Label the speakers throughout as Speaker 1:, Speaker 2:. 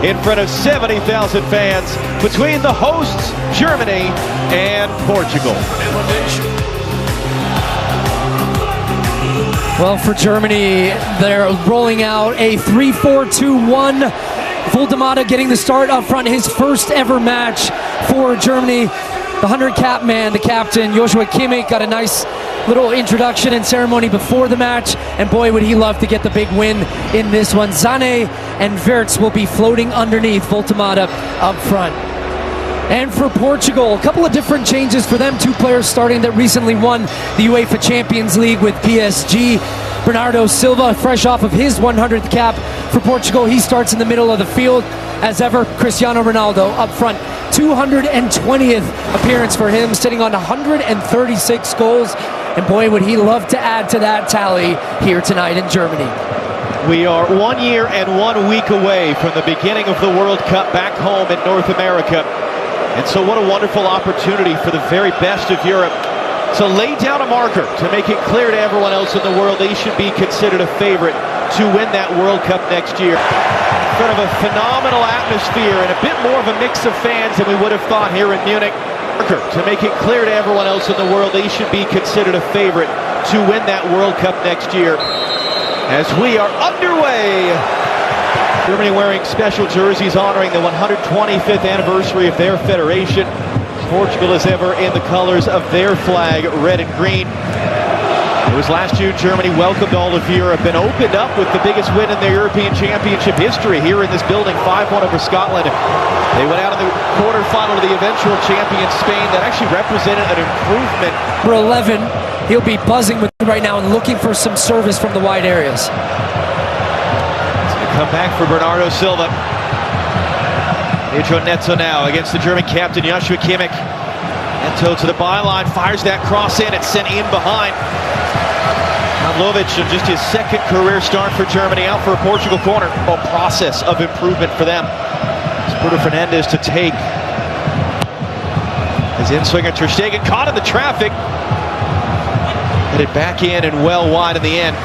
Speaker 1: in front of 70,000 fans between the hosts, Germany and Portugal.
Speaker 2: Well, for Germany, they're rolling out a 3-4-2-1. Voldemada getting the start up front, his first ever match for Germany. The 100-cap man, the captain, Joshua Kimmich, got a nice little introduction and ceremony before the match, and boy, would he love to get the big win in this one. Zane and Wirtz will be floating underneath Voldemada up front. And for Portugal, a couple of different changes for them. Two players starting that recently won the UEFA Champions League with PSG. Bernardo Silva, fresh off of his 100th cap for Portugal. He starts in the middle of the field. As ever, Cristiano Ronaldo up front. 220th appearance for him, sitting on 136 goals. And boy, would he love to add to that tally here tonight in Germany.
Speaker 1: We are 1 year and 1 week away from the beginning of the World Cup back home in North America. And so what a wonderful opportunity for the very best of Europe to lay down a marker, to make it clear to everyone else in the world they should be considered a favorite to win that World Cup next year. In front of a phenomenal atmosphere and a bit more of a mix of fans than we would have thought here in Munich. To make it clear to everyone else in the world they should be considered a favorite to win that World Cup next year. As we are underway, Germany wearing special jerseys honoring the 125th anniversary of their federation. Portugal as ever in the colors of their flag, red and green. It was last June Germany welcomed all of Europe and opened up with the biggest win in their European Championship history here in this building, 5-1 over Scotland. They went out in the quarterfinal to the eventual champion Spain. That actually represented an improvement.
Speaker 2: For 11, he'll be buzzing with right now and looking for some service from the wide areas.
Speaker 1: It's going to come back for Bernardo Silva. Pedro Neto now against the German captain Joshua Kimmich. Neto to the byline, fires that cross in, it's sent in behind. Pavlovic, just his second career start for Germany, out for a Portugal corner. A process of improvement for them. Bruno Fernandes to take. His in-swinger Ter Stegen caught in the traffic. Headed back in and well wide in the end.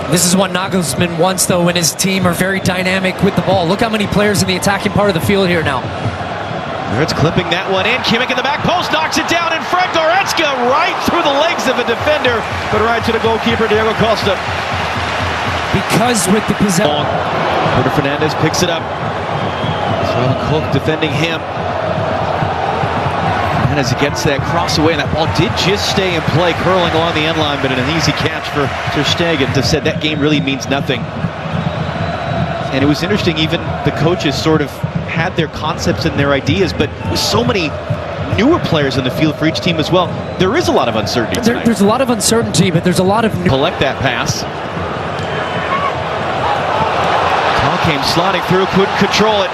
Speaker 2: This is what Nagelsmann wants, though, when his team are very dynamic with the ball. Look how many players in the attacking part of the field here now.
Speaker 1: It's clipping that one in. Kimmich in the back post, knocks it down in front. Goretzka right through the legs of a defender, but right to the goalkeeper, Diego Costa.
Speaker 2: Because with the possession.
Speaker 1: Bruno Fernandes picks it up. Sven Cook defending him. And as he gets that cross away, and that ball did just stay in play, curling along the end line, but an easy catch for Ter Stegen. To said that game really means nothing. And it was interesting, even the coaches sort of had their concepts and their ideas, but with so many newer players in the field for each team as well, there is a lot of uncertainty tonight.
Speaker 2: There's a lot of uncertainty, but there's a lot of
Speaker 1: collect that pass. Tall came sliding through, couldn't control it.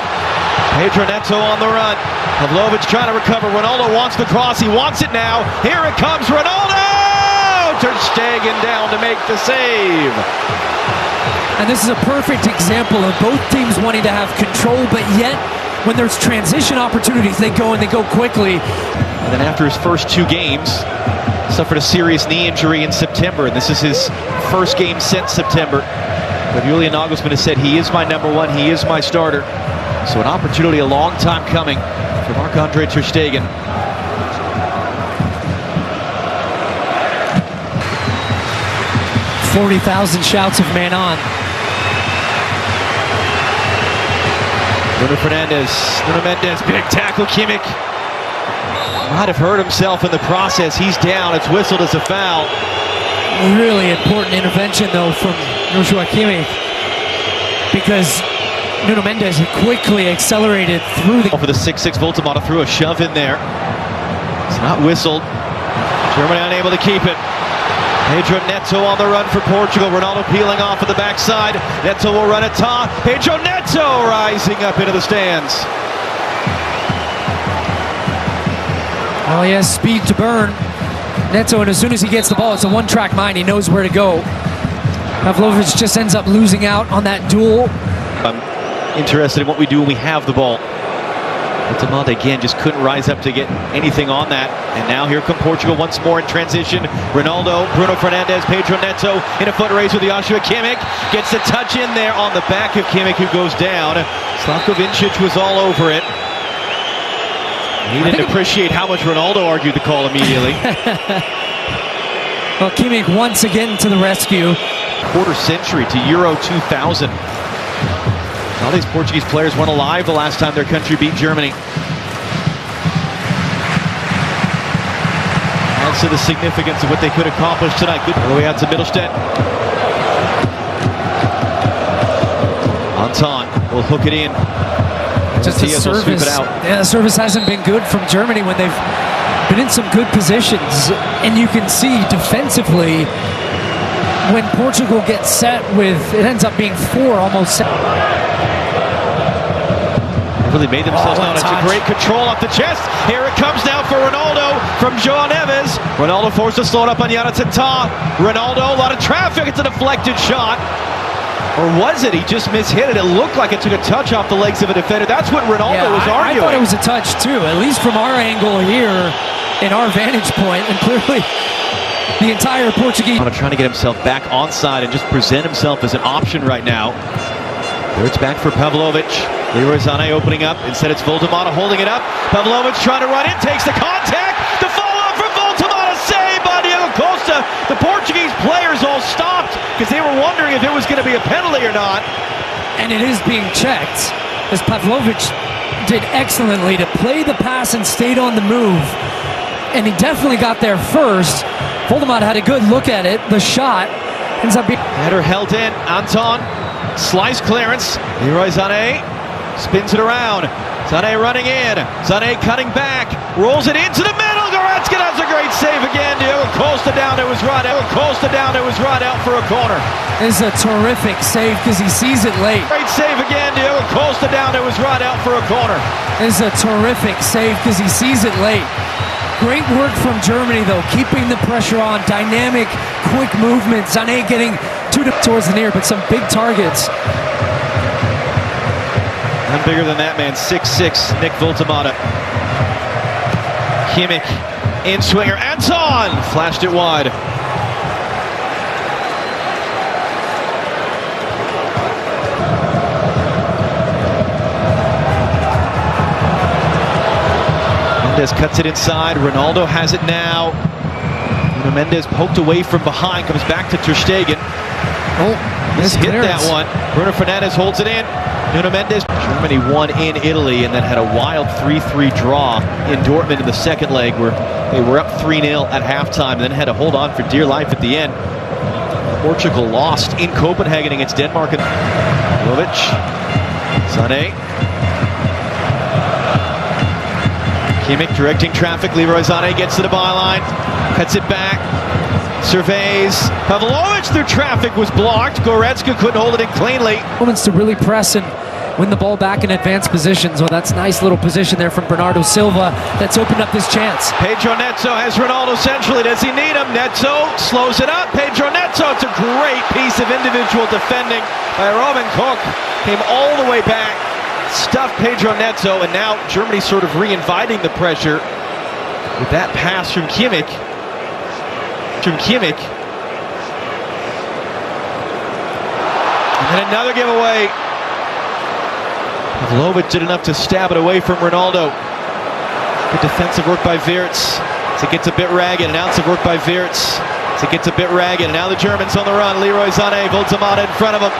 Speaker 1: Pedro Neto on the run. Pavlovic trying to recover. Ronaldo wants the cross. He wants it now. Here it comes, Ronaldo! Ter Stegen down to make the save.
Speaker 2: And this is a perfect example of both teams wanting to have control, but yet when there's transition opportunities, they go and they go quickly.
Speaker 1: And then after his first 2 games, suffered a serious knee injury in September, and this is his first game since September. But Julian Nagelsmann has said he is my number one, he is my starter. So an opportunity a long time coming for Marc-Andre Ter Stegen.
Speaker 2: $40,000 shouts of man on.
Speaker 1: Bruno Mendes, big tackle. Kimmich might have hurt himself in the process. He's down. It's whistled as a foul.
Speaker 2: Really important intervention, though, from Joshua Kimmich, because Nuno Mendes quickly accelerated through the...
Speaker 1: For the 6'6", Voldemada threw a shove in there. It's not whistled. Germany unable to keep it. Pedro Neto on the run for Portugal. Ronaldo peeling off at the backside. Neto will run at top. Pedro Neto rising up into the stands.
Speaker 2: Well, he has speed to burn. Neto, and as soon as he gets the ball, it's a one-track mind. He knows where to go. Pavlovic just ends up losing out on that duel.
Speaker 1: I'm interested in what we do when we have the ball. Voltemade again just couldn't rise up to get anything on that. And now here come Portugal once more in transition. Ronaldo, Bruno Fernandes, Pedro Neto in a foot race with Joshua Kimmich. Gets the touch in there on the back of Kimmich, who goes down. Slavko Vincic was all over it. He didn't appreciate how much Ronaldo argued the call immediately.
Speaker 2: Well, Kimmich once again to the rescue.
Speaker 1: Quarter century to Euro 2000. All these Portuguese players weren't alive the last time their country beat Germany. Adds to the significance of what they could accomplish tonight. Good all the way out to Mittelstadt. Anton will hook it in.
Speaker 2: Just the service. Yeah, the service hasn't been good from Germany when they've been in some good positions. And you can see defensively, when Portugal gets set with, it ends up being 4 almost set.
Speaker 1: Really made themselves known. It's a great control off the chest. Here it comes now for Ronaldo from João Neves. Ronaldo forced to slow it up on Tata. Ronaldo, a lot of traffic. It's a deflected shot. Or was it? He just mishit it. It looked like it took a touch off the legs of a defender. That's what Ronaldo was arguing.
Speaker 2: I thought it was a touch too, at least from our angle here in our vantage point. And clearly the entire Portuguese
Speaker 1: trying to get himself back onside and just present himself as an option right now. There it's back for Pavlovic. Leroy Sané opening up. Instead it's Voltemade holding it up. Pavlovic trying to run in, takes the contact. The follow-up from Voltemade, saved by Diego Costa. The Portuguese players all stopped because they were wondering if it was going to be a penalty or not.
Speaker 2: And it is being checked, as Pavlovic did excellently to play the pass and stayed on the move. And he definitely got there first. Voltemade had a good look at it. The shot ends up being...
Speaker 1: Header held in. Anton, slice clearance. Leroy Sané spins it around. Sané running in. Sané cutting back. Rolls it into the middle. Goretzka does a great save again. Diego Costa down to his right. Costa down to his right out for a corner.
Speaker 2: This is a terrific save because he sees it late.
Speaker 1: Great save again. Diego Costa down to his right out for a corner.
Speaker 2: This is a terrific save because he sees it late. Great work from Germany, though, keeping the pressure on. Dynamic, quick movement. Sané getting towards the near, but some big targets.
Speaker 1: None bigger than that man, 6'6", Nick Voltemade. Kimmich, in-swinger, Anton! Flashed it wide. Mendes cuts it inside. Ronaldo has it now. Mendes poked away from behind, comes back to Ter Stegen.
Speaker 2: Oh,
Speaker 1: this hit that one. Bruno Fernandes holds it in. Nuno Mendes. Germany won in Italy and then had a wild 3-3 draw in Dortmund in the second leg, where they were up 3-0 at halftime and then had to hold on for dear life at the end. Portugal lost in Copenhagen against Denmark. Jovic, Sané. Kimmich directing traffic. Leroy Sané gets to the byline, cuts it back, surveys. Pavlovic through traffic was blocked. Goretzka couldn't hold it in cleanly.
Speaker 2: Moments to really press and win the ball back in advanced positions. Well, that's a nice little position there from Bernardo Silva. That's opened up this chance.
Speaker 1: Pedro Neto has Ronaldo centrally. Does he need him? Neto slows it up. Pedro Neto. It's a great piece of individual defending by Robin Koch. Came all the way back, stuffed Pedro Neto, and now Germany sort of re-inviting the pressure with that pass from Kimmich. And then another giveaway. Pavlovic did enough to stab it away from Ronaldo. Good defensive work by Wirtz. As it gets a bit ragged, and now it's a work by Wirtz. As it gets a bit ragged, and now the Germans on the run. Leroy Sané, Voltemade in front of him.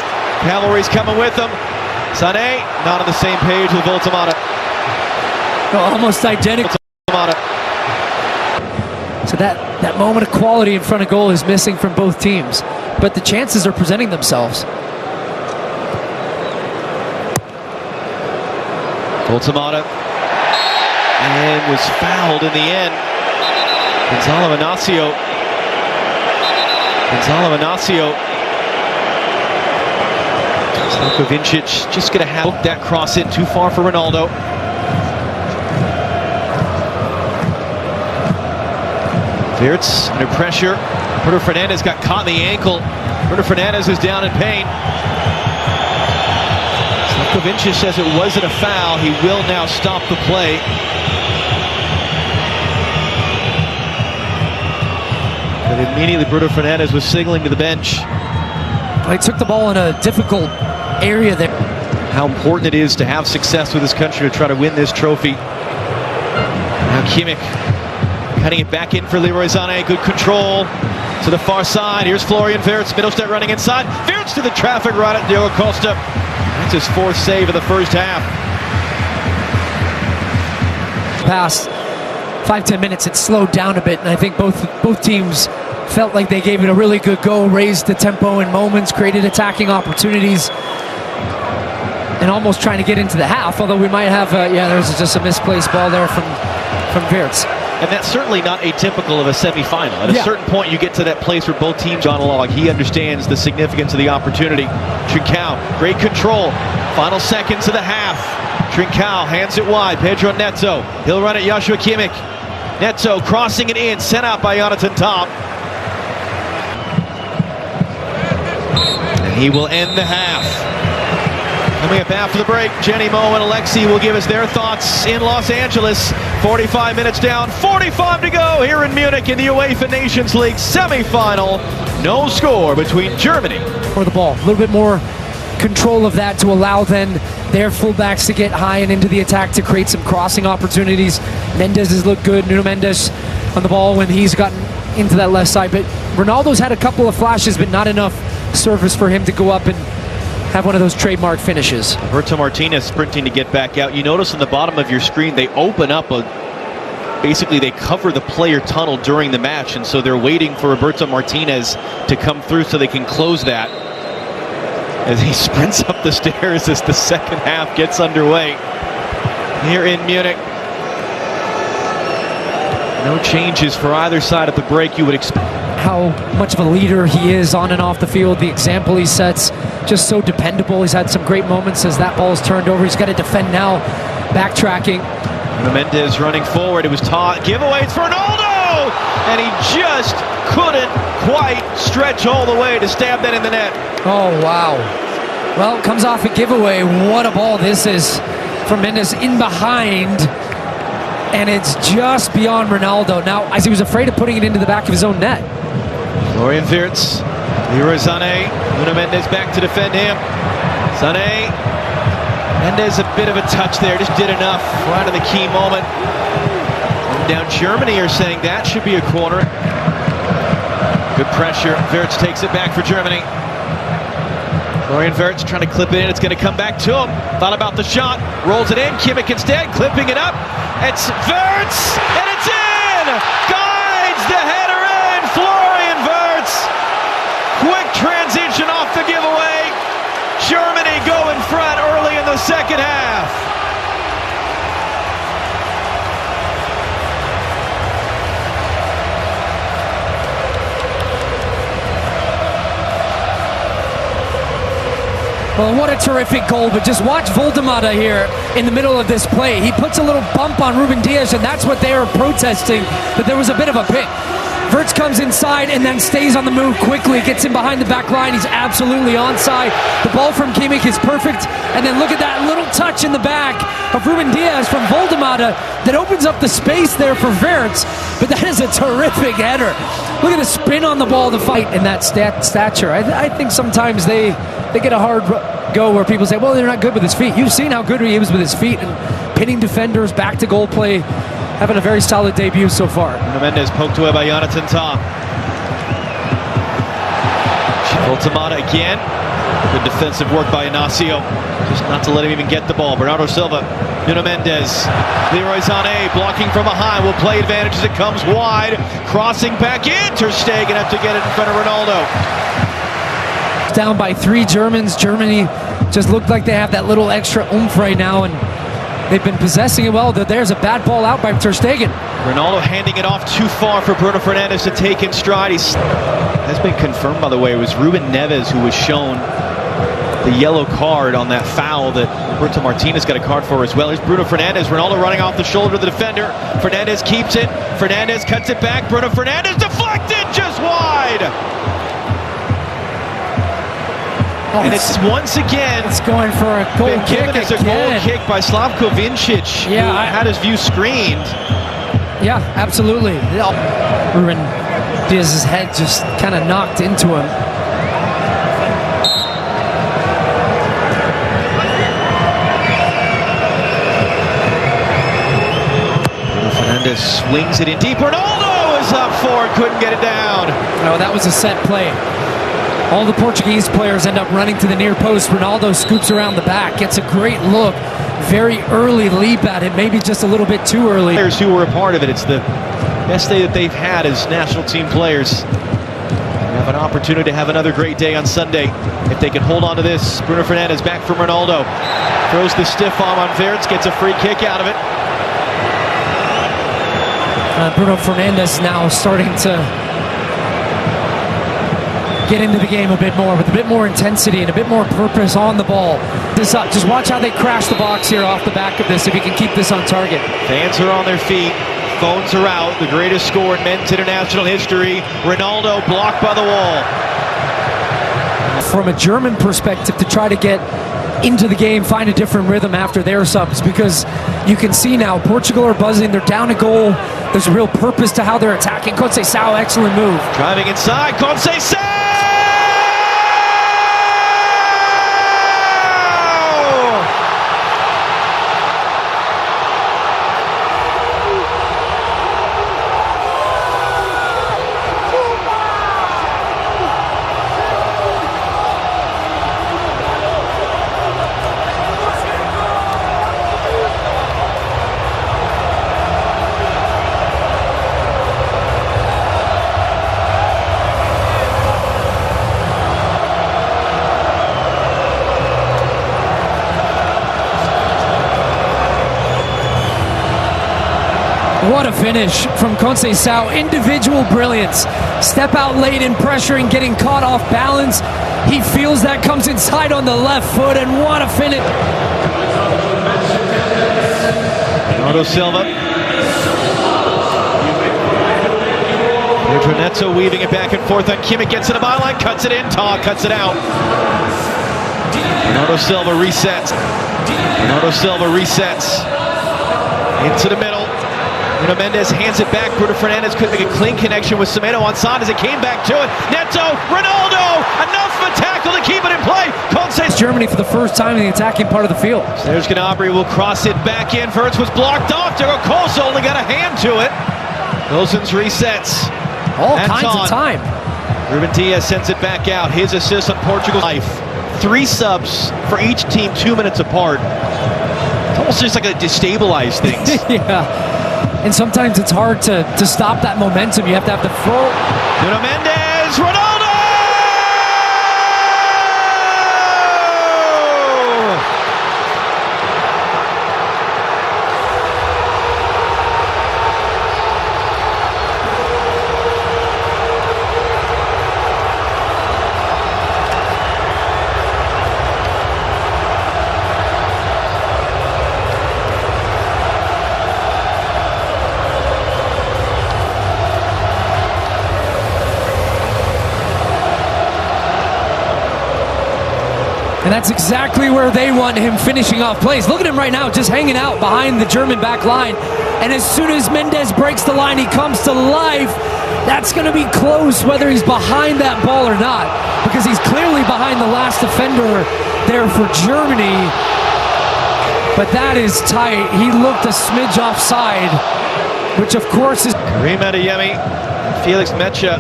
Speaker 1: Cavalry's coming with them. Sané not on the same page with Voltemade.
Speaker 2: Almost identical. So that moment of quality in front of goal is missing from both teams, but the chances are presenting themselves.
Speaker 1: Voltemade, and was fouled in the end. Gonzalo Inacio. Slavko Vincic just going to have that cross in too far for Ronaldo. Wirtz under pressure. Bruno Fernandes got caught in the ankle. Bruno Fernandes is down in pain. Kovincic says it wasn't a foul. He will now stop the play. But immediately Bruno Fernandes was signaling to the bench.
Speaker 2: He took the ball in a difficult area there.
Speaker 1: How important it is to have success with this country to try to win this trophy. Now Kimmich cutting it back in for Leroy Sané. Good control to the far side. Here's Florian Wirtz. Middlestedt running inside. Wirtz to the traffic right at Diogo Costa. That's his fourth save of the first half.
Speaker 2: Past 5-10 minutes, it slowed down a bit, and I think both teams felt like they gave it a really good go, raised the tempo in moments, created attacking opportunities, and almost trying to get into the half, although we might have, there's just a misplaced ball there from Wirtz.
Speaker 1: And that's certainly not atypical of a semifinal. At a certain point, you get to that place where both teams are on a log. He understands the significance of the opportunity. Trincao, great control. Final seconds of the half. Trincao hands it wide. Pedro Neto. He'll run it. Joshua Kimmich. Neto crossing it in. Sent out by Jonathan Tah. And he will end the half. Coming up after the break, Jenny, Mo, and Alexi will give us their thoughts in Los Angeles. 45 minutes down, 45 to go here in Munich in the UEFA Nations League semifinal. No score between Germany.
Speaker 2: For the ball, a little bit more control of that to allow then their fullbacks to get high and into the attack to create some crossing opportunities. Mendes has looked good. Nuno Mendes on the ball when he's gotten into that left side. But Ronaldo's had a couple of flashes, but not enough surface for him to go up and have one of those trademark finishes.
Speaker 1: Roberto Martinez sprinting to get back out. You notice on the bottom of your screen, they open up basically they cover the player tunnel during the match, and so they're waiting for Roberto Martinez to come through so they can close that. As he sprints up the stairs as the second half gets underway here in Munich. No changes for either side at the break, you would expect.
Speaker 2: How much of a leader he is on and off the field, the example he sets, just so dependable. He's had some great moments as that ball is turned over. He's got to defend now, backtracking.
Speaker 1: Mendes running forward. It was Tah. Giveaway for Ronaldo! And he just couldn't quite stretch all the way to stab that in the net.
Speaker 2: Oh, wow. Well, comes off a giveaway. What a ball this is from Mendes in behind. And it's just beyond Ronaldo. Now, as he was afraid of putting it into the back of his own net.
Speaker 1: Florian Wirtz, Leroy Sané, Nuno Mendes back to defend him. Sané, Mendes a bit of a touch there, just did enough right at the key moment. And down Germany are saying that should be a corner. Good pressure, Wirtz takes it back for Germany. Florian Wirtz trying to clip it in, it's going to come back to him. Thought about the shot, rolls it in, Kimmich instead, clipping it up. It's Wirtz, and it's in! Guides the header in, Florian Wirtz. Quick transition off the giveaway. Germany go in front early in the second half.
Speaker 2: Well, what a terrific goal, but just watch Voldemada here in the middle of this play. He puts a little bump on Ruben Dias, and that's what they are protesting, that there was a bit of a pick. Wirtz comes inside and then stays on the move quickly, gets in behind the back line. He's absolutely onside. The ball from Kimmich is perfect, and then look at that little touch in the back of Ruben Dias from Voldemada that opens up the space there for Wirtz, but that is a terrific header. Look at the spin on the ball, the fight, and that stature. I think sometimes they get a hard go where people say, well, they're not good with his feet. You've seen how good he is with his feet and pinning defenders, back to goal play, having a very solid debut so far.
Speaker 1: Mendes poked away by Jonathan Tah. Voldemada again. Good defensive work by Inacio. Just not to let him even get the ball. Bernardo Silva, Nuno Mendes, Leroy Sané blocking from behind. Will play advantage as it comes wide. Crossing back in. Ter Stegen have to get it in front of Ronaldo.
Speaker 2: Down by 3 Germans. Germany just looked like they have that little extra oomph right now, and they've been possessing it well. There's a bad ball out by Ter Stegen.
Speaker 1: Ronaldo handing it off too far for Bruno Fernandes to take in stride. Has been confirmed, by the way. It was Ruben Neves who was shown the yellow card on that foul that Roberto Martinez got a card for as well. Here's Bruno Fernandes. Ronaldo running off the shoulder of the defender. Fernandes keeps it. Fernandes cuts it back. Bruno Fernandes deflected just wide. And it's once again
Speaker 2: it's going for a goal
Speaker 1: been
Speaker 2: kick
Speaker 1: given as a
Speaker 2: again.
Speaker 1: goal kick by Slavko Vincic, who had his view screened.
Speaker 2: Yeah, absolutely. Ruben Diaz's head just kind of knocked into him.
Speaker 1: Fernandez swings it in deep. Ronaldo is up for it, couldn't get it down.
Speaker 2: No, that was a set play. All the Portuguese players end up running to the near post. Ronaldo scoops around the back, gets a great look. Very early leap at it, maybe just a little bit too early.
Speaker 1: Players who were a part of it, it's the best day that they've had as national team players. They have an opportunity to have another great day on Sunday if they can hold on to this. Bruno Fernandes back from Ronaldo. Throws the stiff arm on Verts, gets a free kick out of it.
Speaker 2: Bruno Fernandes now starting to get into the game a bit more, with a bit more intensity and a bit more purpose on the ball. Just watch how they crash the box here off the back of this, if he can keep this on target.
Speaker 1: Fans are on their feet. Phones are out. The greatest score in men's international history. Ronaldo blocked by the wall.
Speaker 2: From a German perspective, to try to get into the game, find a different rhythm after their subs, because you can see now Portugal are buzzing. They're down a goal. There's a real purpose to how they're attacking. Conceição, excellent move.
Speaker 1: Driving inside, Conceição!
Speaker 2: What a finish from Conceição. Individual brilliance. Step out late in pressure and getting caught off balance. He feels that, comes inside on the left foot, and what a finish.
Speaker 1: Bernardo Silva. Pedro Neto weaving it back and forth on Kimmich, gets to the byline, cuts it in, Taw cuts it out. Bernardo Silva resets. Bernardo Silva resets. Into the middle. Bruno Mendes hands it back. Bruno Fernandes couldn't make a clean connection with Semedo on side as it came back to it. Neto, Ronaldo, enough of a tackle to keep it in play. Conceição.
Speaker 2: Germany for the first time in the attacking part of the field.
Speaker 1: There's Gnabry, will cross it back in. Verts was blocked off. Diego Costa only got a hand to it. Gosens resets.
Speaker 2: All kinds of time.
Speaker 1: Ruben Diaz sends it back out. His assist on Portugal's life. 3 subs for each team, 2 minutes apart. It's almost just like a destabilize things.
Speaker 2: Yeah. And sometimes it's hard to stop that momentum. You have to have the flow.
Speaker 1: Bruno Mendes, Ronaldo!
Speaker 2: And that's exactly where they want him finishing off plays. Look at him right now, just hanging out behind the German back line. And as soon as Mendes breaks the line, he comes to life. That's going to be close whether he's behind that ball or not, because he's clearly behind the last defender there for Germany. But that is tight. He looked a smidge offside, which of course is...
Speaker 1: Karim Adeyemi and Felix Mecha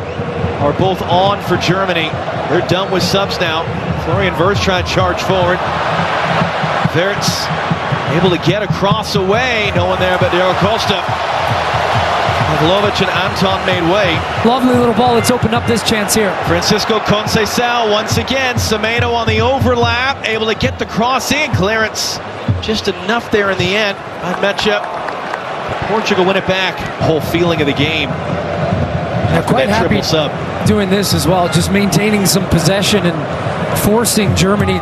Speaker 1: are both on for Germany. They're done with subs now. Florian Wirtz trying to charge forward. Wirtz able to get across away. No one there but Diego Costa. Pavlovic and Anton made way.
Speaker 2: Lovely little ball. Let's open up this chance here.
Speaker 1: Francisco Conceição once again. Semedo on the overlap. Able to get the cross in. Clearance just enough there in the end by Mecha. Portugal win it back. Whole feeling of the game.
Speaker 2: Quite happy doing this as well. Just maintaining some possession and forcing Germany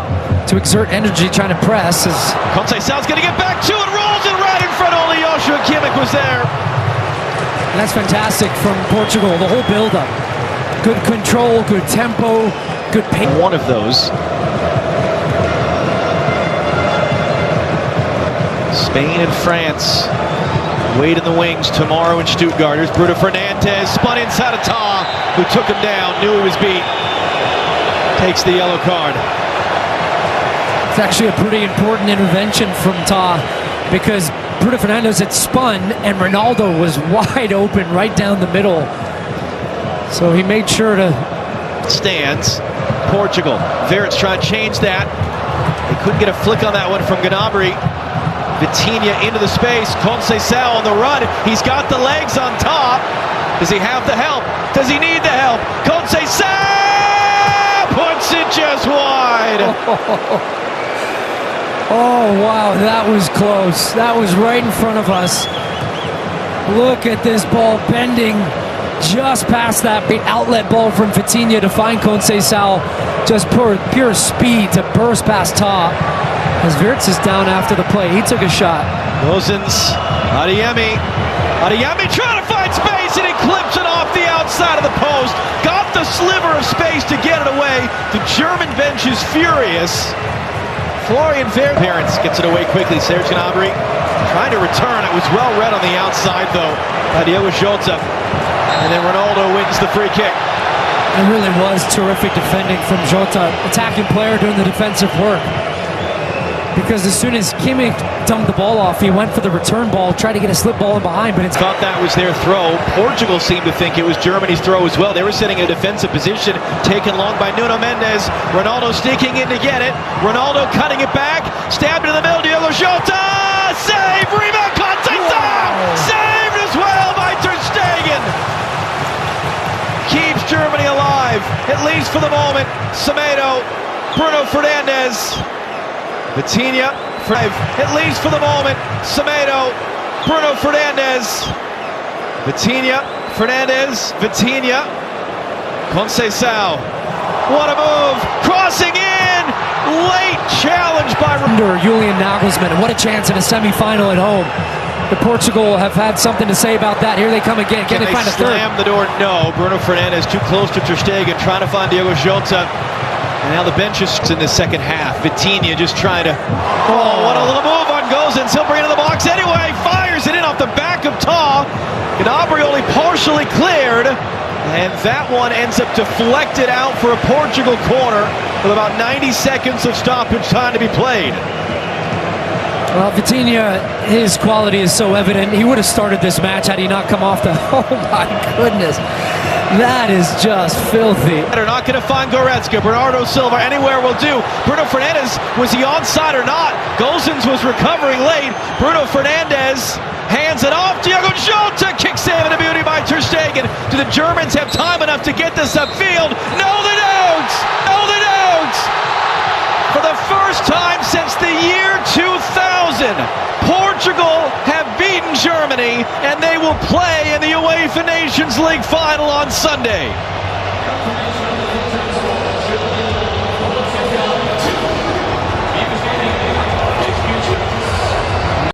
Speaker 2: to exert energy trying to press. As
Speaker 1: Conceição's going to get back to it, rolls it right in front. Only Joshua Kimmich was there.
Speaker 2: And that's fantastic from Portugal, the whole build-up. Good control, good tempo, good pace.
Speaker 1: One of those. Spain and France wait in the wings tomorrow in Stuttgart. Here's Bruno Fernandes, spun inside of Ta, who took him down, knew he was beat. Takes the yellow card.
Speaker 2: It's actually a pretty important intervention from Ta, because Bruno Fernandes had spun and Ronaldo was wide open right down the middle. So he made sure to...
Speaker 1: Stands. Portugal. Verrett's trying to change that. They couldn't get a flick on that one from Gnabry. Vitinha into the space. Conceição on the run. He's got the legs on top. Does he have the help? Does he need the help? Conceição puts it just wide.
Speaker 2: Oh, wow, that was close. That was right in front of us. Look at this ball bending just past that outlet ball from Vitinha to find Conceição. Just pure speed to burst past top. As Wirtz is down after the play, he took a shot.
Speaker 1: Gozens, Adeyemi trying to find space, and he clips it off the outside of the post. Got the sliver of space to get it away. The German bench is furious. Florian Wirtz gets it away quickly. Serge Gnabry trying to return. It was well read on the outside, though, by Diogo Jota. And then Ronaldo wins the free kick.
Speaker 2: It really was terrific defending from Jota, attacking player doing the defensive work. Because as soon as Kimmich dumped the ball off, he went for the return ball, tried to get a slip ball in behind, but it's...
Speaker 1: Thought that was their throw. Portugal seemed to think it was Germany's throw as well. They were sitting in a defensive position, taken long by Nuno Mendes. Ronaldo sneaking in to get it. Ronaldo cutting it back, stabbed in the middle, Diogo Jota! Save! Rebound! Conceição! Saved as well by Ter Stegen! Keeps Germany alive, at least for the moment. Semedo, Bruno Fernandes, Vitinha, at least for the moment. Semedo, Bruno Fernandes, Vitinha, Conceição. What a move! Crossing in! Late challenge by
Speaker 2: Julian Nagelsmann. What a chance in a semi-final at home. The Portugal have had something to say about that. Here they come again. Can they find a third?
Speaker 1: Slam the door? No. Bruno Fernandes too close to Ter Stegen, trying to find Diogo Jota. And now the bench is in the second half. Vitinha just trying to... Oh, what a little move on Gozens. He'll bring it to the box anyway. Fires it in off the back of Ta. Gnabry only partially cleared. And that one ends up deflected out for a Portugal corner with about 90 seconds of stoppage time to be played.
Speaker 2: Well, Vitinha, his quality is so evident. He would have started this match had he not come off the... Oh, my goodness. That is just filthy.
Speaker 1: They're not going to find Goretzka. Bernardo Silva anywhere will do. Bruno Fernandes, was he onside or not? Gozens was recovering late. Bruno Fernandes hands it off. Diogo Jota kicks save and a beauty by Ter Stegen. Do the Germans have time enough to get this upfield? No, they don't! No, they don't! For the first time since the year 2000, Portugal have beaten Germany, and they will play in the UEFA Nations League final on Sunday.